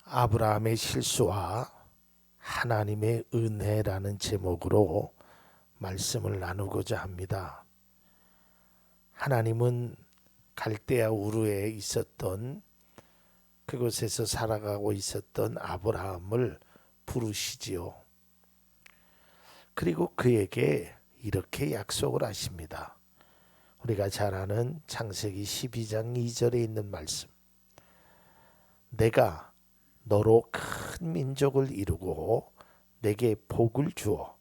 아브라함의 실수와 하나님의 은혜라는 제목으로 말씀을 나누고자 합니다. 하나님은 갈대아 우르에 있었던 그곳에서 살아가고 있었던 아브라함을 부르시지요. 그리고 그에게 이렇게 약속을 하십니다. 우리가 잘 아는 창세기 12장 2절에 있는 말씀. 내가 너로 큰 민족을 이루고 내게 복을 주어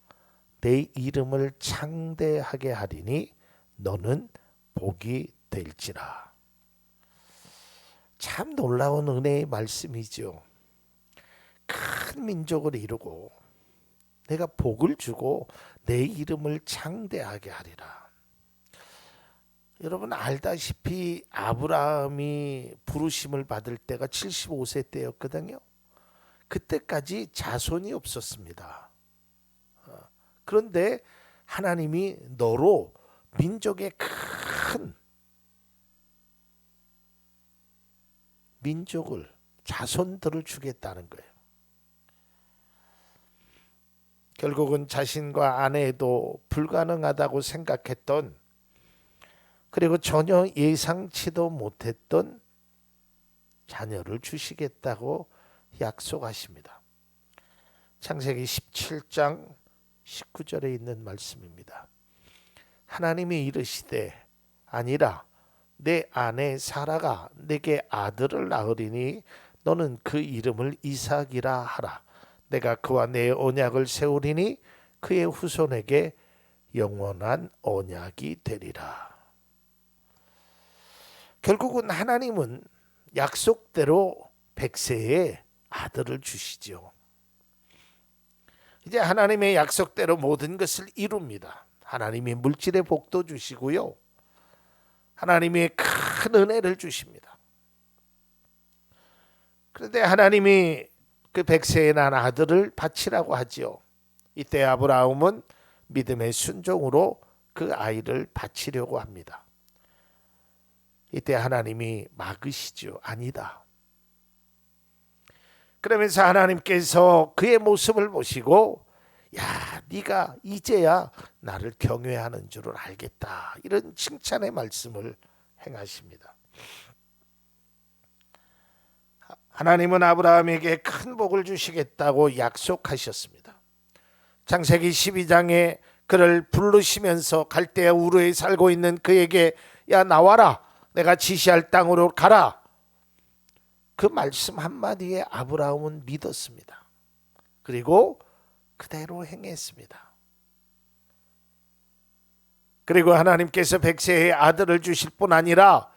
내 이름을 창대하게 하리니 너는 복이 될지라. 참 놀라운 은혜의 말씀이죠. 큰 민족을 이루고 내가 복을 주고 내 이름을 창대하게 하리라. 여러분 알다시피 아브라함이 부르심을 받을 때가 75세 때였거든요. 그때까지 자손이 없었습니다. 그런데 하나님이 너로 민족의 큰 민족을 자손들을 주겠다는 거예요. 결국은 자신과 아내도 불가능하다고 생각했던, 그리고 전혀 예상치도 못했던 자녀를 주시겠다고 약속하십니다. 창세기 17장 19절에 있는 말씀입니다. 하나님이 이르시되 아니라 내 아내 사라가 내게 아들을 낳으리니 너는 그 이름을 이삭이라 하라. 내가 그와 내 언약을 세우리니 그의 후손에게 영원한 언약이 되리라. 결국은 하나님은 약속대로 백세에 아들을 주시죠. 이제 하나님의 약속대로 모든 것을 이룹니다. 하나님이 물질의 복도 주시고요. 하나님이 큰 은혜를 주십니다. 그런데 하나님이 그 백세에 난 아들을 바치라고 하지요. 이때 아브라함은 믿음의 순종으로 그 아이를 바치려고 합니다. 이때 하나님이 막으시죠. 아니다. 그러면서 하나님께서 그의 모습을 보시고 야, 네가 이제야 나를 경외하는 줄을 알겠다. 이런 칭찬의 말씀을 행하십니다. 하나님은 아브라함에게 큰 복을 주시겠다고 약속하셨습니다. 창세기 12장에 그를 부르시면서 갈대아 우르에 살고 있는 그에게 야 나와라. 내가 지시할 땅으로 가라. 그 말씀 한마디에 아브라함은 믿었습니다. 그리고 그대로 행했습니다. 그리고 하나님께서 백세의 아들을 주실 뿐 아니라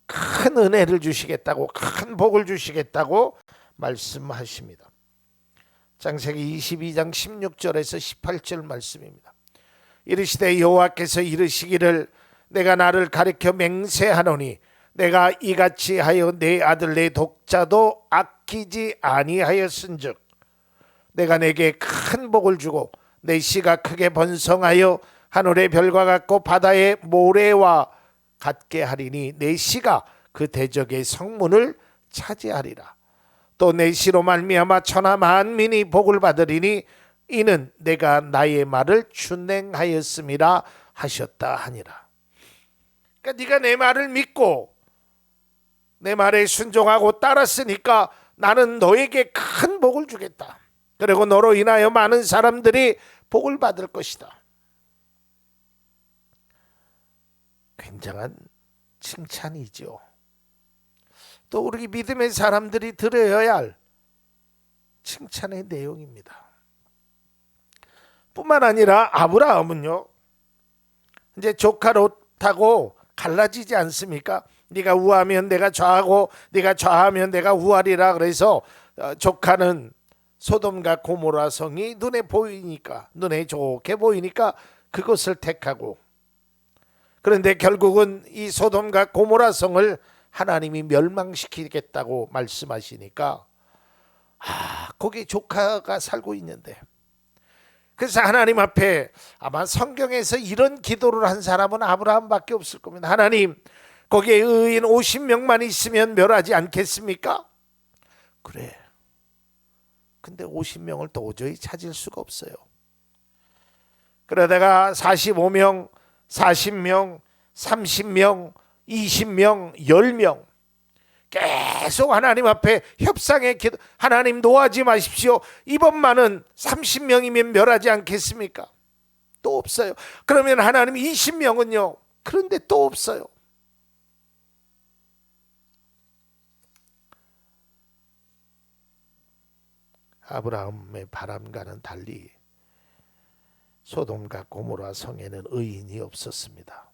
큰 은혜를 주시겠다고, 큰 복을 주시겠다고 말씀하십니다. 창세기 22장 16절에서 18절 말씀입니다. 이르시되 여호와께서 이르시기를 내가 나를 가리켜 맹세하노니 내가 이같이 하여 내 아들 내 독자도 아끼지 아니하였은즉 내가 내게 큰 복을 주고 내 씨가 크게 번성하여 하늘의 별과 같고 바다의 모래와 같게 하리니 내 씨가 그 대적의 성문을 차지하리라. 또 내 씨로 말미암아 천하 만민이 복을 받으리니 이는 내가 나의 말을 준행하였음이라 하셨다 하니라. 그러니까 네가 내 말을 믿고 내 말에 순종하고 따랐으니까 나는 너에게 큰 복을 주겠다. 그리고 너로 인하여 많은 사람들이 복을 받을 것이다. 굉장한 칭찬이죠. 또 우리 믿음의 사람들이 들어야 할 칭찬의 내용입니다. 뿐만 아니라 아브라함은요, 이제 조카롯하고 갈라지지 않습니까? 네가 우하면 내가 좌하고 네가 좌하면 내가 우하리라. 그래서 조카는 소돔과 고모라 성이 눈에 보이니까, 눈에 좋게 보이니까 그것을 택하고, 그런데 결국은 이 소돔과 고모라 성을 하나님이 멸망시키겠다고 말씀하시니까 거기 조카가 살고 있는데, 그래서 하나님 앞에 아마 성경에서 이런 기도를 한 사람은 아브라함밖에 없을 겁니다. 하나님, 거기에 의인 50명만 있으면 멸하지 않겠습니까? 그래, 근데 50명을 도저히 찾을 수가 없어요. 그러다가 45명, 40명, 30명, 20명, 10명 계속 하나님 앞에 협상의 기도, 하나님 노하지 마십시오. 이번만은 30명이면 멸하지 않겠습니까? 또 없어요. 그러면 하나님 20명은요? 그런데 또 없어요. 아브라함의 바람과는 달리 소돔과 고모라 성에는 의인이 없었습니다.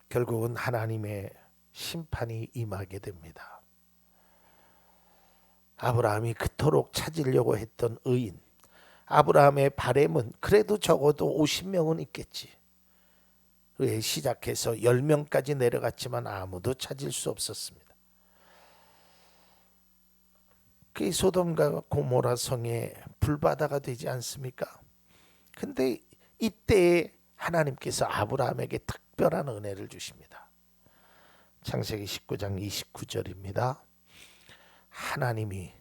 결국은 하나님의 심판이 임하게 됩니다. 아브라함이 그토록 찾으려고 했던 의인, 아브라함의 바램은 그래도 적어도 50명은 있겠지. 그에 시작해서 10명까지 내려갔지만 아무도 찾을 수 없었습니다. 그게 소돔과 고모라 성의 불바다가 되지 않습니까? 근데 이때에 하나님께서 아브라함에게 특별한 은혜를 주십니다. 창세기 19장 29절입니다. 하나님이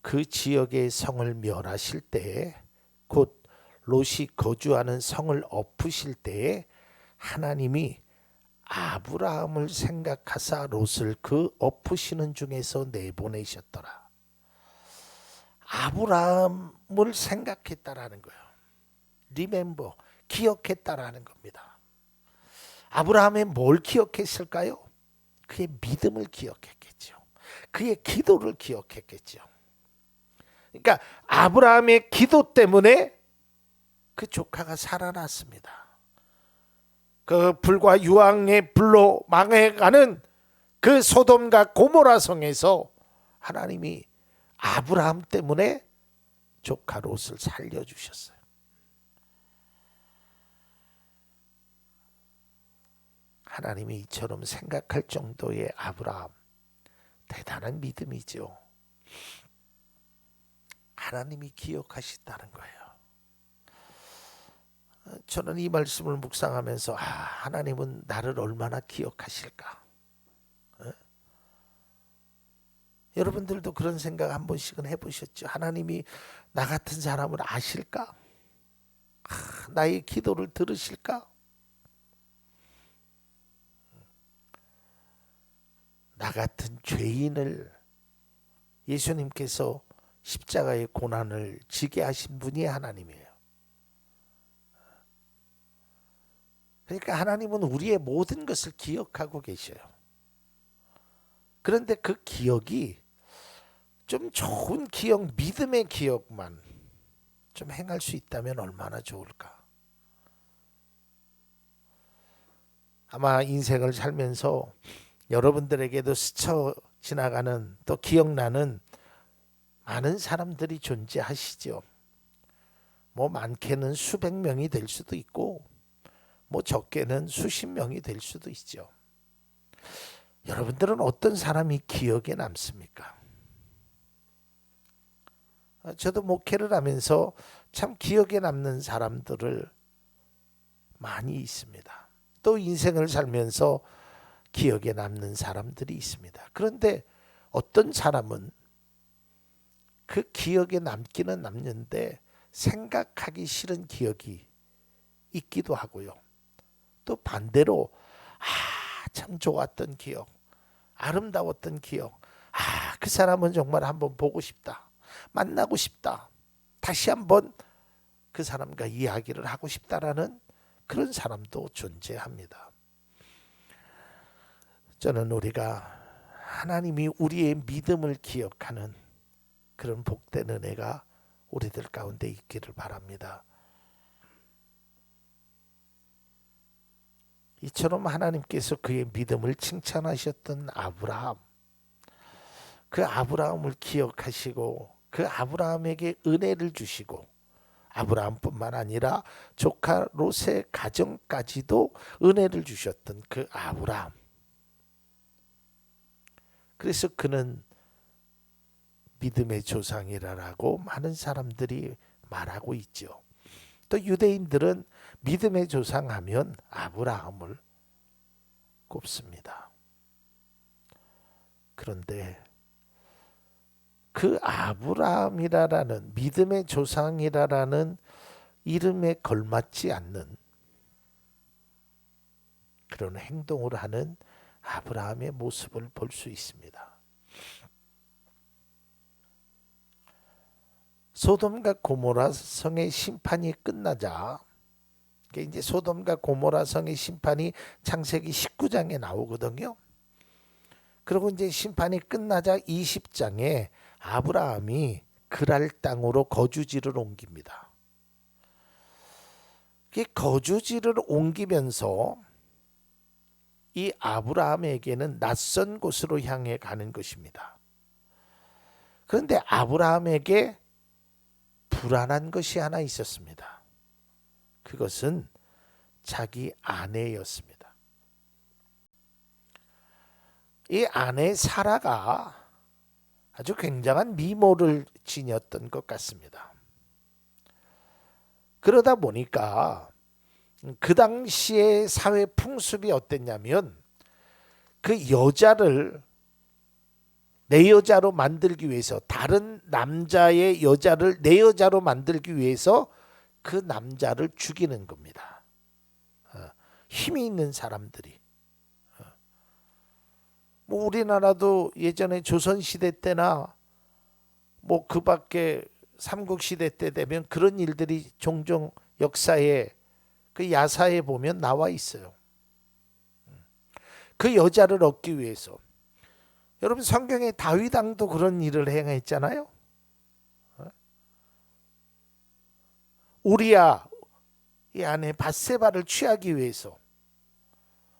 그 지역의 성을 멸하실 때에, 곧 롯이 거주하는 성을 엎으실 때에 하나님이 아브라함을 생각하사 롯을 그 엎으시는 중에서 내보내셨더라. 아브라함을 생각했다라는 거예요. 리멤버, 기억했다라는 겁니다. 아브라함이 뭘 기억했을까요? 그의 믿음을 기억했겠죠. 그의 기도를 기억했겠죠. 그러니까 아브라함의 기도 때문에 그 조카가 살아났습니다. 그 불과 유황의 불로 망해가는 그 소돔과 고모라 성에서 하나님이 아브라함 때문에 조카 롯을 살려주셨어요. 하나님이 이처럼 생각할 정도의 아브라함, 대단한 믿음이죠. 하나님이 기억하신다는 거예요. 저는 이 말씀을 묵상하면서 하나님은 나를 얼마나 기억하실까? 여러분들도 그런 생각 한 번씩은 해보셨죠? 하나님이 나 같은 사람을 아실까? 나의 기도를 들으실까? 나 같은 죄인을 예수님께서 십자가의 고난을 지게 하신 분이 하나님이에요. 그러니까 하나님은 우리의 모든 것을 기억하고 계셔요. 그런데 그 기억이 좀 좋은 기억, 믿음의 기억만 좀 행할 수 있다면 얼마나 좋을까. 아마 인생을 살면서 여러분들에게도 스쳐 지나가는, 또 기억나는 많은 사람들이 존재하시죠. 뭐 많게는 수백 명이 될 수도 있고, 뭐 적게는 수십 명이 될 수도 있죠. 여러분들은 어떤 사람이 기억에 남습니까? 저도 목회를 하면서 참 기억에 남는 사람들을 많이 있습니다. 또 인생을 살면서 기억에 남는 사람들이 있습니다. 그런데 어떤 사람은 그 기억에 남기는 남는데 생각하기 싫은 기억이 있기도 하고요. 또 반대로 참 좋았던 기억, 아름다웠던 기억, 그 사람은 정말 한번 보고 싶다, 만나고 싶다, 다시 한번 그 사람과 이야기를 하고 싶다라는 그런 사람도 존재합니다. 저는 우리가 하나님이 우리의 믿음을 기억하는 그런 복된 은혜가 우리들 가운데 있기를 바랍니다. 이처럼 하나님께서 그의 믿음을 칭찬하셨던 아브라함, 그 아브라함을 기억하시고 그 아브라함에게 은혜를 주시고, 아브라함뿐만 아니라 조카 롯의 가정까지도 은혜를 주셨던 그 아브라함. 그래서 그는 믿음의 조상이라고 많은 사람들이 말하고 있죠. 또 유대인들은 믿음의 조상하면 아브라함을 꼽습니다. 그런데 그 아브라함이라는 믿음의 조상이라는 이름에 걸맞지 않는 그런 행동을 하는 아브라함의 모습을 볼 수 있습니다. 소돔과 고모라 성의 심판이 끝나자, 이제 소돔과 고모라 성의 심판이 창세기 19장에 나오거든요. 그리고 이제 심판이 끝나자 20장에 아브라함이 그랄 땅으로 거주지를 옮깁니다. 이 거주지를 옮기면서 이 아브라함에게는 낯선 곳으로 향해 가는 것입니다. 그런데 아브라함에게 불안한 것이 하나 있었습니다. 그것은 자기 아내였습니다. 이 아내 사라가 아주 굉장한 미모를 지녔던 것 같습니다. 그러다 보니까 그 당시의 사회 풍습이 어땠냐면 그 여자를 내 여자로 만들기 위해서, 다른 남자의 여자를 내 여자로 만들기 위해서 그 남자를 죽이는 겁니다. 힘이 있는 사람들이. 뭐 우리나라도 예전에 조선시대 때나 뭐 그 밖에 삼국시대 때 되면 그런 일들이 종종 역사에, 그 야사에 보면 나와 있어요. 그 여자를 얻기 위해서. 여러분 성경에 다윗 왕도 그런 일을 행했잖아요. 우리야 이 아내 밧세바를 취하기 위해서.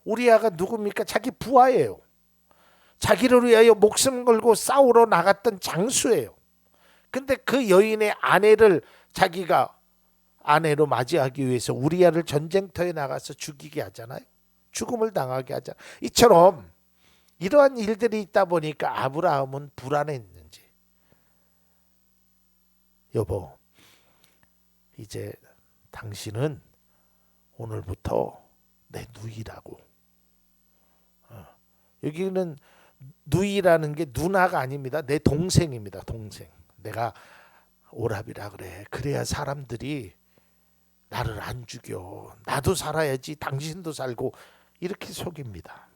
우리야가 누굽니까? 자기 부하예요. 자기를 위하여 목숨 걸고 싸우러 나갔던 장수예요. 근데 그 여인의 아내를 자기가 아내로 맞이하기 위해서 우리야를 전쟁터에 나가서 죽이게 하잖아요. 죽음을 당하게 하잖아요. 이처럼 이러한 일들이 있다 보니까 아브라함은 불안했는지, 여보, 이제 당신은 오늘부터 내 누이라고. 여기는 누이라는 게 누나가 아닙니다. 내 동생입니다. 동생. 내가 오랍이라 그래. 그래야 사람들이 나를 안 죽여. 나도 살아야지 당신도 살고, 이렇게 속입니다.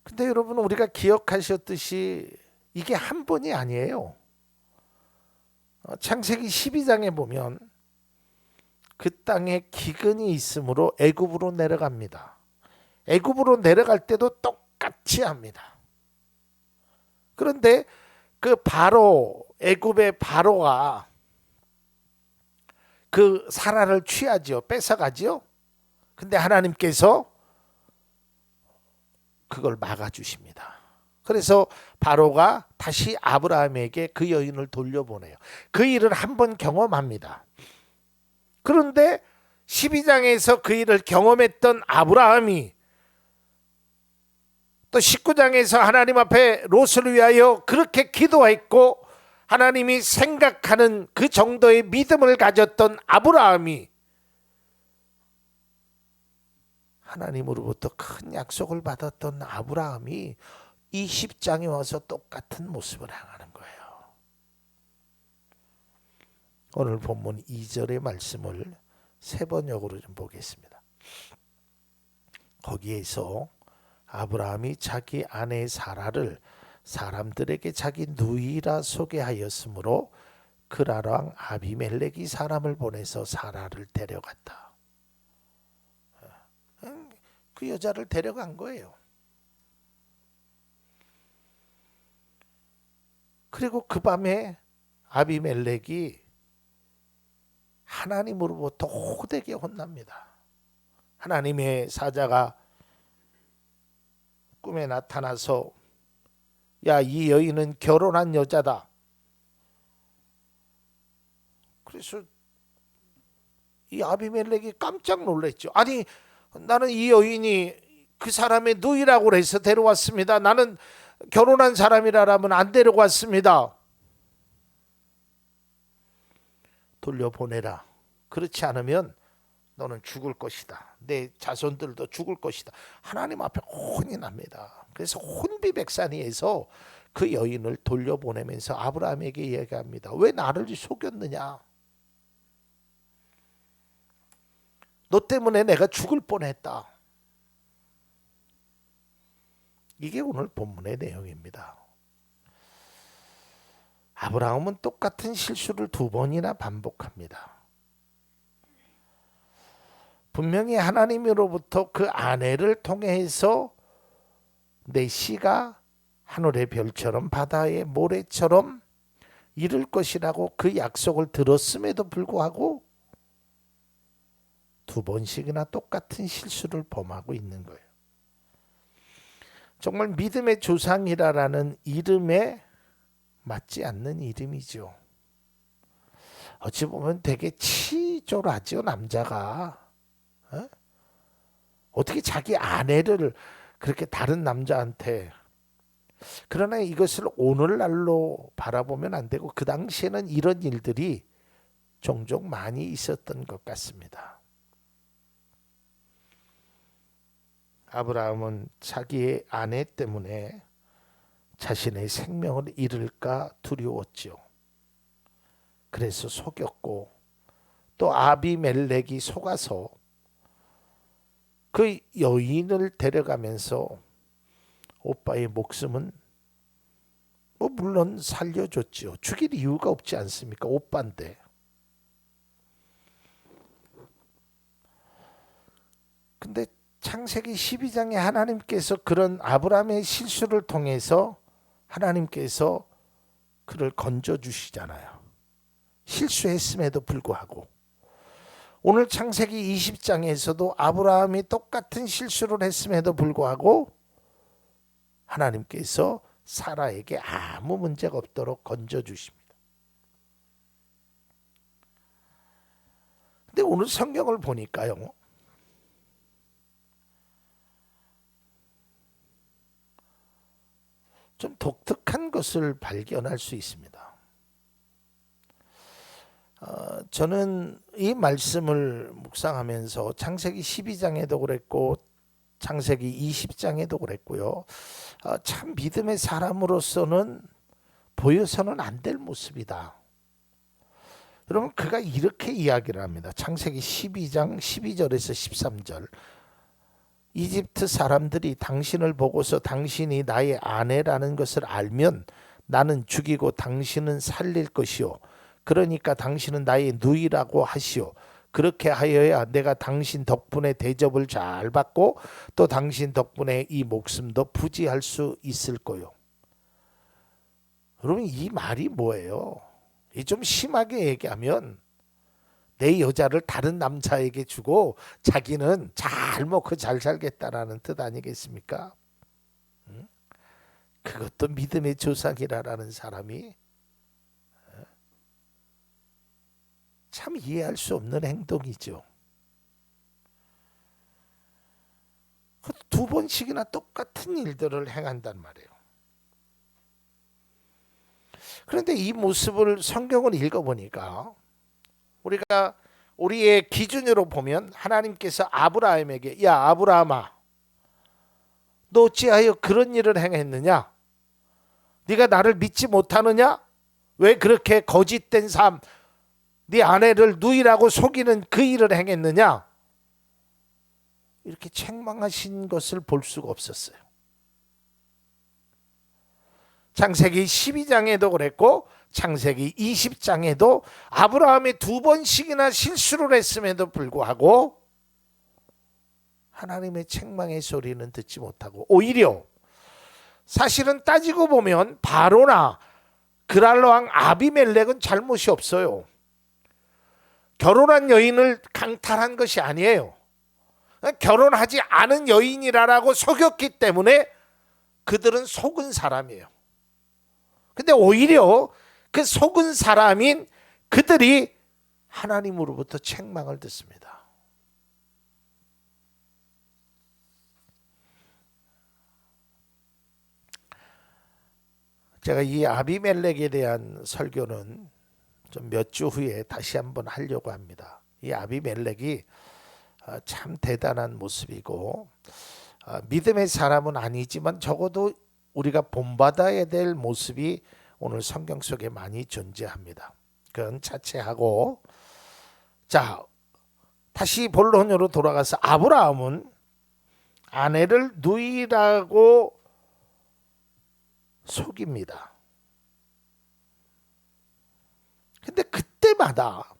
근데 여러분 우리가 기억하셨듯이 이게 한 번이 아니에요. 창세기 12장에 보면 그 땅에 기근이 있으므로 애굽으로 내려갑니다. 애굽으로 내려갈 때도 똑같이 합니다. 그런데 그 바로, 애굽의 바로가 그 사라를 취하지요. 뺏어가지요. 근데 하나님께서 그걸 막아주십니다. 그래서 바로가 다시 아브라함에게 그 여인을 돌려보내요. 그 일을 한번 경험합니다. 그런데 12장에서 그 일을 경험했던 아브라함이 또 19장에서 하나님 앞에 롯을 위하여 그렇게 기도했고 하나님이 생각하는 그 정도의 믿음을 가졌던 아브라함이 하나님으로부터 큰 약속을 받았던 아브라함이 20장에 와서 똑같은 모습을 행하는 거예요. 오늘 본문 2절의 말씀을 세 번역으로 좀 보겠습니다. 거기에서 아브라함이 자기 아내 사라를 사람들에게 자기 누이라 소개하였으므로 그랄 왕 아비멜렉이 사람을 보내서 사라를 데려갔다. 그 여자를 데려간 거예요. 그리고 그 밤에 아비멜렉이 하나님으로부터 호되게 혼납니다. 하나님의 사자가 꿈에 나타나서 야, 이 여인은 결혼한 여자다. 그래서 이 아비멜렉이 깜짝 놀랐죠. 아니, 나는 이 여인이 그 사람의 누이라고 해서 데려왔습니다. 나는 결혼한 사람이라면 안 데려왔습니다. 돌려보내라. 그렇지 않으면 너는 죽을 것이다. 내 자손들도 죽을 것이다. 하나님 앞에 혼이 납니다. 그래서 혼비백산이에서 그 여인을 돌려보내면서 아브라함에게 얘기합니다. 왜 나를 속였느냐? 너 때문에 내가 죽을 뻔했다. 이게 오늘 본문의 내용입니다. 아브라함은 똑같은 실수를 2번이나 반복합니다. 분명히 하나님으로부터 그 아내를 통해서 내 씨가 하늘의 별처럼 바다의 모래처럼 이룰 것이라고 그 약속을 들었음에도 불구하고 2번씩이나 똑같은 실수를 범하고 있는 거예요. 정말 믿음의 조상이라는 이름에 맞지 않는 이름이죠. 어찌 보면 되게 치졸하죠, 남자가. 어떻게 자기 아내를 그렇게 다른 남자한테. 그러나 이것을 오늘날로 바라보면 안 되고 그 당시에는 이런 일들이 종종 많이 있었던 것 같습니다. 아브라함은 자기의 아내 때문에 자신의 생명을 잃을까 두려웠죠. 그래서 속였고 또 아비멜렉이 속아서 그 여인을 데려가면서 오빠의 목숨은 물론 살려줬죠. 죽일 이유가 없지 않습니까? 오빠인데. 근데 창세기 12장에 하나님께서 그런 아브라함의 실수를 통해서 하나님께서 그를 건져주시잖아요. 실수했음에도 불구하고. 오늘 창세기 20장에서도 아브라함이 똑같은 실수를 했음에도 불구하고 하나님께서 사라에게 아무 문제가 없도록 건져주십니다. 근데 오늘 성경을 보니까요. 좀 독특한 것을 발견할 수 있습니다. 저는 이 말씀을 묵상하면서 창세기 12장에도 그랬고 창세기 20장에도 그랬고요. 참 믿음의 사람으로서는 보여서는 안 될 모습이다. 여러분 그가 이렇게 이야기를 합니다. 창세기 12장 12절에서 13절. 이집트 사람들이 당신을 보고서 당신이 나의 아내라는 것을 알면 나는 죽이고 당신은 살릴 것이요. 그러니까 당신은 나의 누이라고 하시오. 그렇게 하여야 내가 당신 덕분에 대접을 잘 받고 또 당신 덕분에 이 목숨도 부지할 수 있을 거요. 여러분 이 말이 뭐예요? 좀 심하게 얘기하면 내 여자를 다른 남자에게 주고 자기는 잘 먹고 잘 살겠다라는 뜻 아니겠습니까? 그것도 믿음의 조상이라는 사람이 참 이해할 수 없는 행동이죠. 2번씩이나 똑같은 일들을 행한단 말이에요. 그런데 이 모습을 성경을 읽어보니까 우리가 우리의 기준으로 보면 하나님께서 아브라함에게 야 아브라함아 너 어찌하여 그런 일을 행했느냐? 네가 나를 믿지 못하느냐? 왜 그렇게 거짓된 삶 네 아내를 누이라고 속이는 그 일을 행했느냐? 이렇게 책망하신 것을 볼 수가 없었어요. 창세기 12장에도 그랬고 창세기 20장에도 아브라함이 2번씩이나 실수를 했음에도 불구하고 하나님의 책망의 소리는 듣지 못하고 오히려 사실은 따지고 보면 바로나 그랄 왕 아비멜렉은 잘못이 없어요. 결혼한 여인을 강탈한 것이 아니에요. 결혼하지 않은 여인이라고 속였기 때문에 그들은 속은 사람이에요. 근데 오히려 그 속은 사람인 그들이 하나님으로부터 책망을 듣습니다. 제가 이 아비멜렉에 대한 설교는 좀 몇 주 후에 다시 한번 하려고 합니다. 이 아비멜렉이 참 대단한 모습이고 믿음의 사람은 아니지만 적어도 우리가 본받아야 될 모습이 오늘 성경 속에 많이 존재합니다. 그건 차치하고, 자, 다시 본론으로 돌아가서 아브라함은 아내를 누이라고 속입니다. 근데 그때마다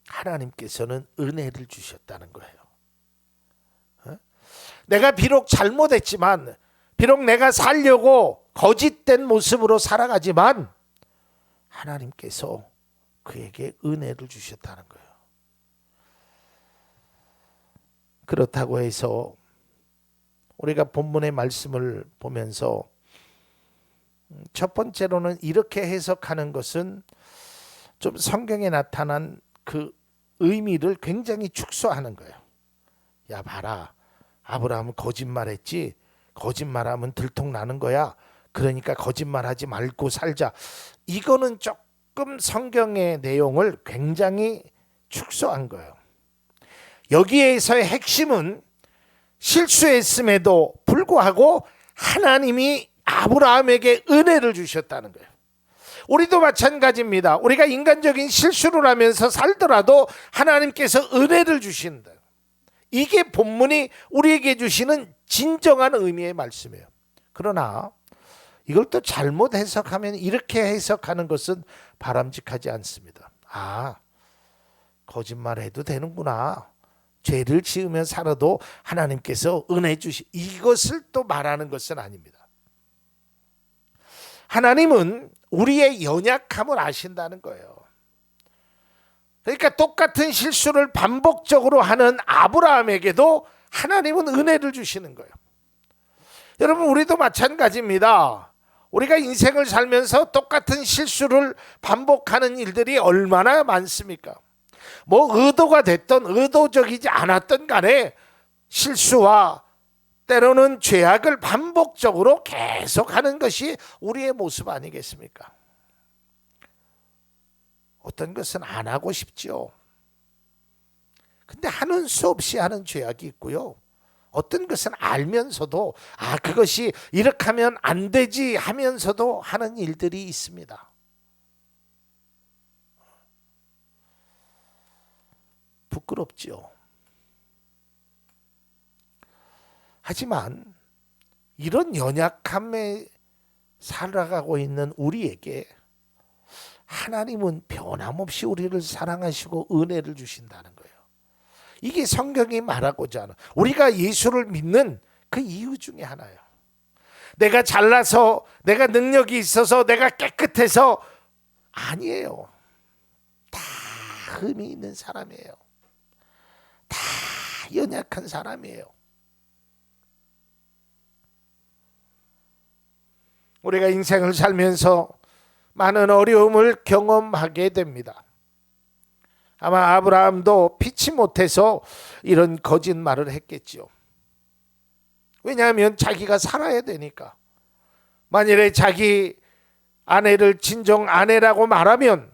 하나님께서는 은혜를 주셨다는 거예요. 내가 비록 잘못했지만, 비록 내가 살려고 거짓된 모습으로 살아가지만 하나님께서 그에게 은혜를 주셨다는 거예요. 그렇다고 해서 우리가 본문의 말씀을 보면서 첫 번째로는 이렇게 해석하는 것은 좀 성경에 나타난 그 의미를 굉장히 축소하는 거예요. 야, 봐라, 아브라함은 거짓말했지. 거짓말하면 들통나는 거야. 그러니까 거짓말하지 말고 살자. 이거는 조금 성경의 내용을 굉장히 축소한 거예요. 여기에서의 핵심은 실수했음에도 불구하고 하나님이 아브라함에게 은혜를 주셨다는 거예요. 우리도 마찬가지입니다. 우리가 인간적인 실수를 하면서 살더라도 하나님께서 은혜를 주신다. 이게 본문이 우리에게 주시는 진정한 의미의 말씀이에요. 그러나 이걸 또 잘못 해석하면 이렇게 해석하는 것은 바람직하지 않습니다. 아, 거짓말해도 되는구나. 죄를 지으며 살아도 하나님께서 은혜 주시, 이것을 또 말하는 것은 아닙니다. 하나님은 우리의 연약함을 아신다는 거예요. 그러니까 똑같은 실수를 반복적으로 하는 아브라함에게도 하나님은 은혜를 주시는 거예요. 여러분, 우리도 마찬가지입니다. 우리가 인생을 살면서 똑같은 실수를 반복하는 일들이 얼마나 많습니까? 뭐 의도가 됐던 의도적이지 않았던 간에 실수와 때로는 죄악을 반복적으로 계속하는 것이 우리의 모습 아니겠습니까? 어떤 것은 안 하고 싶죠. 근데 하는 수 없이 하는 죄악이 있고요. 어떤 것은 알면서도 그것이 이렇게 하면 안 되지 하면서도 하는 일들이 있습니다. 부끄럽죠. 하지만 이런 연약함에 살아가고 있는 우리에게 하나님은 변함없이 우리를 사랑하시고 은혜를 주신다는 거예요. 이게 성경이 말하고자 하는, 우리가 예수를 믿는 그 이유 중에 하나예요. 내가 잘나서, 내가 능력이 있어서, 내가 깨끗해서 아니에요. 다 흠이 있는 사람이에요. 다 연약한 사람이에요. 우리가 인생을 살면서 많은 어려움을 경험하게 됩니다. 아마 아브라함도 피치 못해서 이런 거짓말을 했겠죠. 왜냐하면 자기가 살아야 되니까. 만일에 자기 아내를 진정 아내라고 말하면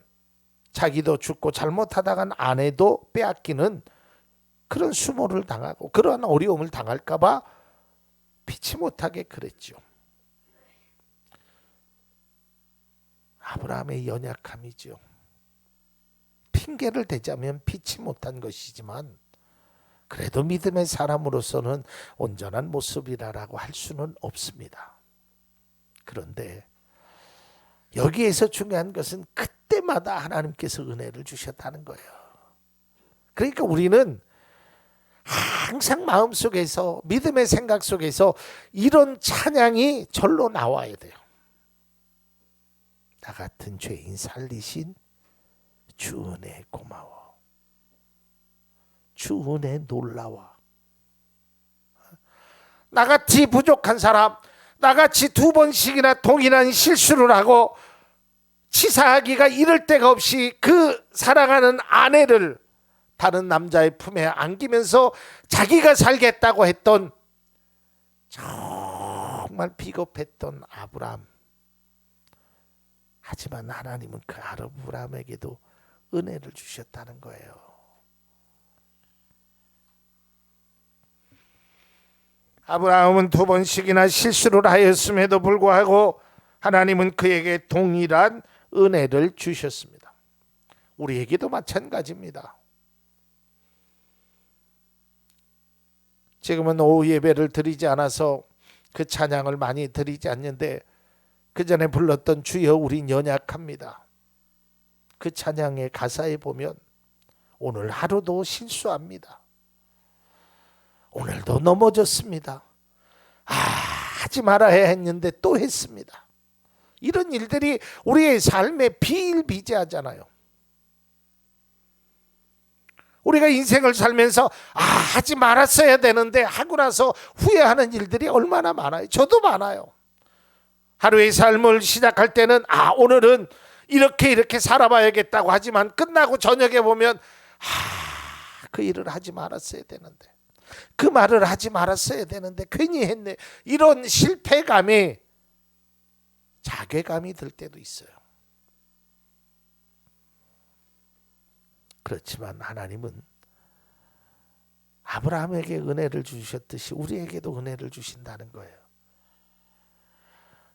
자기도 죽고 잘못하다간 아내도 빼앗기는 그런 수모를 당하고 그러한 어려움을 당할까 봐 피치 못하게 그랬죠. 아브라함의 연약함이죠. 핑계를 대자면 피치 못한 것이지만 그래도 믿음의 사람으로서는 온전한 모습이라고 할 수는 없습니다. 그런데 여기에서 중요한 것은 그때마다 하나님께서 은혜를 주셨다는 거예요. 그러니까 우리는 항상 마음속에서, 믿음의 생각 속에서 이런 찬양이 절로 나와야 돼요. 나 같은 죄인 살리신 주 은혜 고마워. 주 은혜 놀라워. 나같이 부족한 사람, 나같이 2번씩이나 동일한 실수를 하고 치사하기가 이를 데가 없이 그 사랑하는 아내를 다른 남자의 품에 안기면서 자기가 살겠다고 했던 정말 비겁했던 아브라함. 하지만 하나님은 그 아브라함에게도 은혜를 주셨다는 거예요. 아브라함은 두 번씩이나 실수를 하였음에도 불구하고 하나님은 그에게 동일한 은혜를 주셨습니다. 우리에게도 마찬가지입니다. 지금은 오후 예배를 드리지 않아서 그 찬양을 많이 드리지 않는데 그 전에 불렀던 주여 우린 연약합니다. 그 찬양의 가사에 보면 오늘 하루도 실수합니다. 오늘도 넘어졌습니다. 하지 말아야 했는데 또 했습니다. 이런 일들이 우리의 삶에 비일비재하잖아요. 우리가 인생을 살면서 하지 말았어야 되는데 하고 나서 후회하는 일들이 얼마나 많아요. 저도 많아요. 하루의 삶을 시작할 때는 오늘은 이렇게 살아봐야겠다고 하지만 끝나고 저녁에 보면 그 일을 하지 말았어야 되는데, 그 말을 하지 말았어야 되는데 괜히 했네. 이런 실패감에 자괴감이 들 때도 있어요. 그렇지만 하나님은 아브라함에게 은혜를 주셨듯이 우리에게도 은혜를 주신다는 거예요.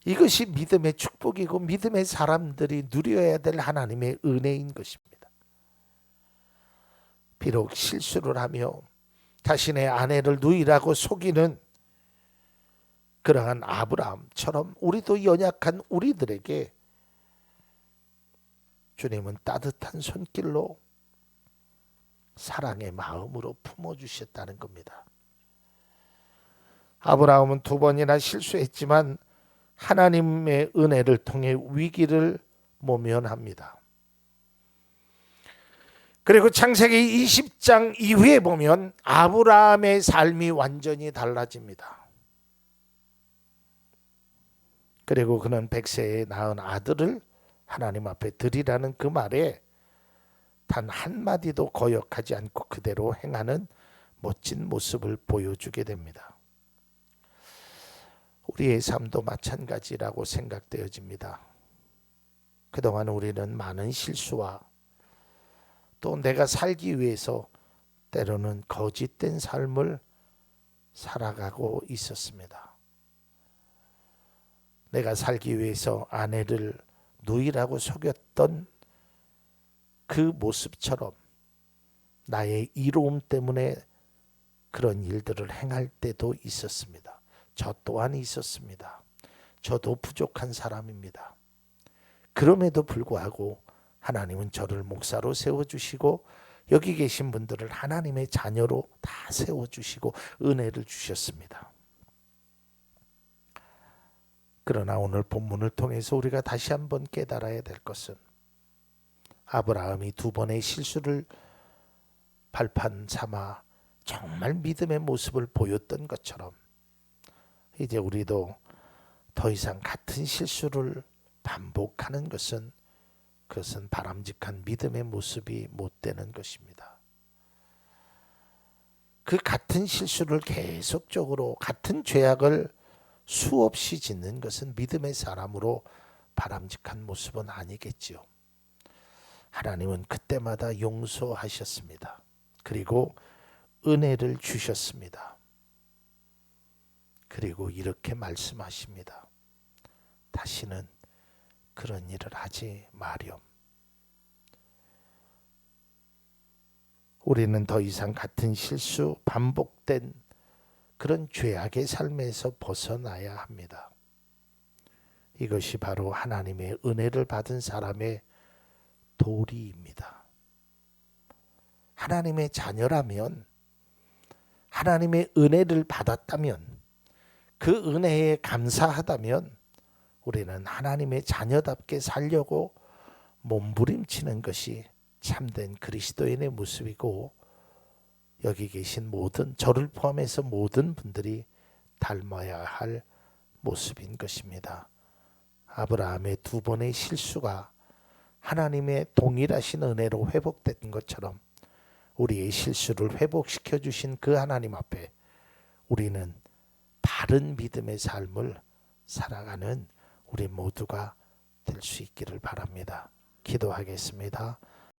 이것이 믿음의 축복이고 믿음의 사람들이 누려야 될 하나님의 은혜인 것입니다. 비록 실수를 하며 자신의 아내를 누이라고 속이는 그러한 아브라함처럼 우리도 연약한 우리들에게 주님은 따뜻한 손길로 사랑의 마음으로 품어주셨다는 겁니다. 아브라함은 두 번이나 실수했지만 하나님의 은혜를 통해 위기를 모면합니다. 그리고 창세기 20장 이후에 보면 아브라함의 삶이 완전히 달라집니다. 그리고 그는 100세에 낳은 아들을 하나님 앞에 드리라는 그 말에 단 한마디도 거역하지 않고 그대로 행하는 멋진 모습을 보여주게 됩니다. 우리의 삶도 마찬가지라고 생각되어집니다. 그동안 우리는 많은 실수와 또 내가 살기 위해서 때로는 거짓된 삶을 살아가고 있었습니다. 내가 살기 위해서 아내를 누이라고 속였던 그 모습처럼 나의 이로움 때문에 그런 일들을 행할 때도 있었습니다. 저 또한 있었습니다. 저도 부족한 사람입니다. 그럼에도 불구하고 하나님은 저를 목사로 세워주시고 여기 계신 분들을 하나님의 자녀로 다 세워주시고 은혜를 주셨습니다. 그러나 오늘 본문을 통해서 우리가 다시 한번 깨달아야 될 것은 아브라함이 두 번의 실수를 발판 삼아 정말 믿음의 모습을 보였던 것처럼 이제 우리도 더 이상 같은 실수를 반복하는 것은 그것은 바람직한 믿음의 모습이 못 되는 것입니다. 그 같은 실수를 계속적으로 같은 죄악을 수없이 짓는 것은 믿음의 사람으로 바람직한 모습은 아니겠지요. 하나님은 그때마다 용서하셨습니다. 그리고 은혜를 주셨습니다. 그리고 이렇게 말씀하십니다. 다시는 그런 일을 하지 마렴. 우리는 더 이상 같은 실수, 반복된 그런 죄악의 삶에서 벗어나야 합니다. 이것이 바로 하나님의 은혜를 받은 사람의 도리입니다. 하나님의 자녀라면, 하나님의 은혜를 받았다면, 그 은혜에 감사하다면 우리는 하나님의 자녀답게 살려고 몸부림치는 것이 참된 그리스도인의 모습이고, 여기 계신 모든, 저를 포함해서 모든 분들이 닮아야 할 모습인 것입니다. 아브라함의 두 번의 실수가 하나님의 동일하신 은혜로 회복된 것처럼 우리의 실수를 회복시켜 주신 그 하나님 앞에 우리는 바른 믿음의 삶을 살아가는 우리 모두가 될 수 있기를 바랍니다. 기도하겠습니다.